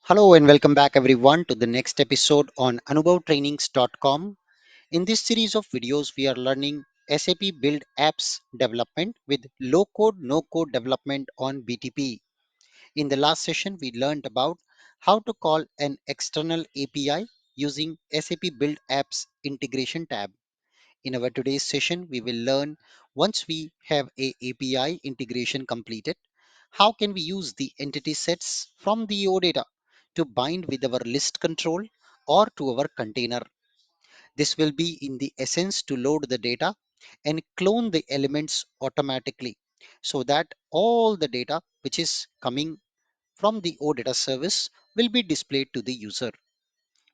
Hello and welcome back everyone to the next episode on anubhavtrainings.com. In this series of videos, we are learning SAP Build Apps development with low code, no code development on BTP. In the last session, we learned about how to call an external API using SAP Build Apps integration tab. In our today's session, we will learn once we have a API integration completed, how can we use the entity sets from the OData to bind with our list control or to our container. This will be in the essence to load the data and clone the elements automatically so that all the data which is coming from the OData service will be displayed to the user.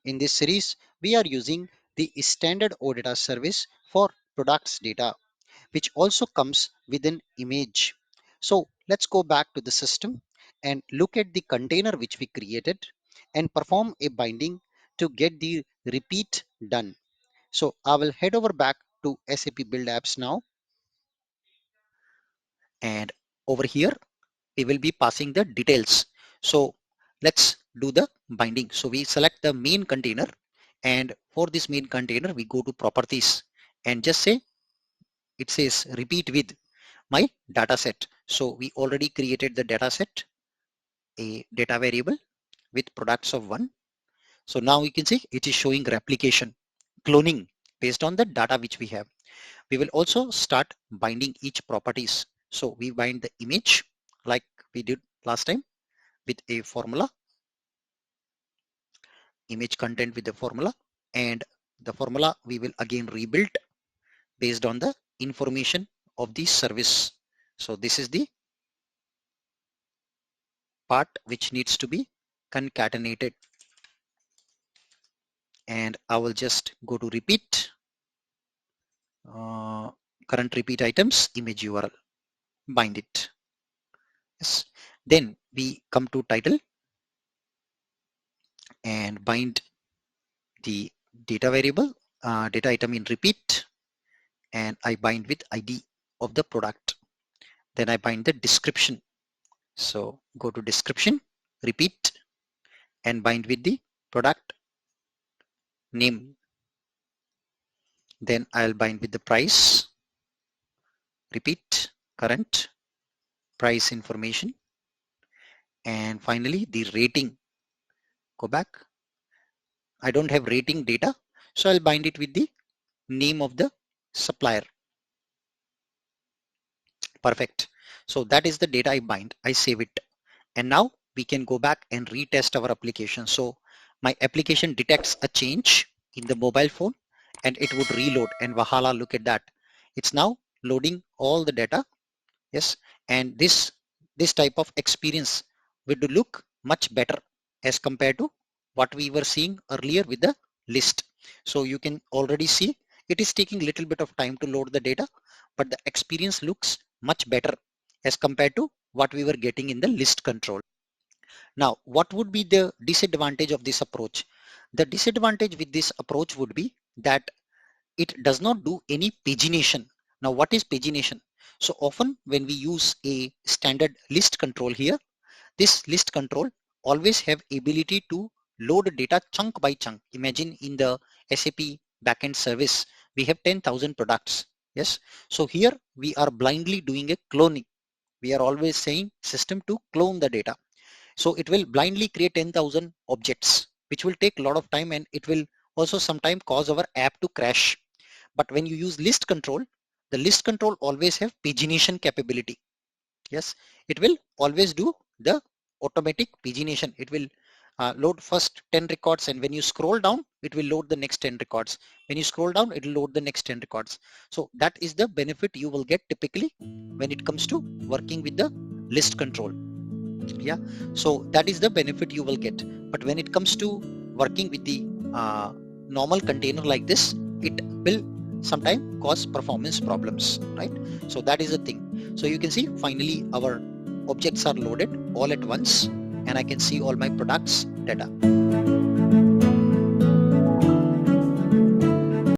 In this series, we are using the standard OData service for products data, which also comes with an image. So let's go back to the system and look at the container which we created and perform a binding to get the repeat done. So I will head over back to SAP Build Apps now, and over here we will be passing the details. So let's do the binding. So we select the main container, and for this main container we go to properties and just say it says repeat with my data set. So we already created the data set, a data variable with products of 1. So now you can see it is showing replication, cloning based on the data which we have. We will also start binding each properties. So we bind the image like we did last time with a formula, image content with the formula, and the formula we will again rebuild based on the information of the service. So this is the part which needs to be concatenated, and I will just go to repeat current repeat items image URL, bind it. Yes. Then we come to title and bind the data variable, data item in repeat, and I bind with ID of the product. Then I bind the description. So go to description, repeat, and bind with the product name. Then I'll bind with the price, repeat, current, price information, and finally the rating. Go back. I don't have rating data, so I'll bind it with the name of the supplier. Perfect. So that is the data I bind. I save it. And now we can go back and retest our application. So my application detects a change in the mobile phone and it would reload, and Wahala, look at that. It's now loading all the data. Yes. And this type of experience would look much better as compared to what we were seeing earlier with the list. So you can already see it is taking a little bit of time to load the data, but the experience looks much better as compared to what we were getting in the list control. Now, what would be the disadvantage of this approach? The disadvantage with this approach would be that it does not do any pagination. Now, what is pagination? So often when we use a standard list control here, this list control always have ability to load data chunk by chunk. Imagine in the SAP backend service, we have 10,000 products. Yes. So here we are blindly doing a cloning. We are always saying system to clone the data. So it will blindly create 10,000 objects, which will take a lot of time, and it will also sometimes cause our app to crash. But when you use list control, the list control always have pagination capability. Yes, it will always do the automatic pagination. It will load first 10 records, and when you scroll down, it will load the next 10 records. When you scroll down, it will load the next 10 records. So that is the benefit you will get typically when it comes to working with the list control. Yeah, so that is the benefit you will get. But when it comes to working with the normal container like this, it will sometimes cause performance problems, right? So that is the thing. So you can see finally our objects are loaded all at once, and I can see all my products data.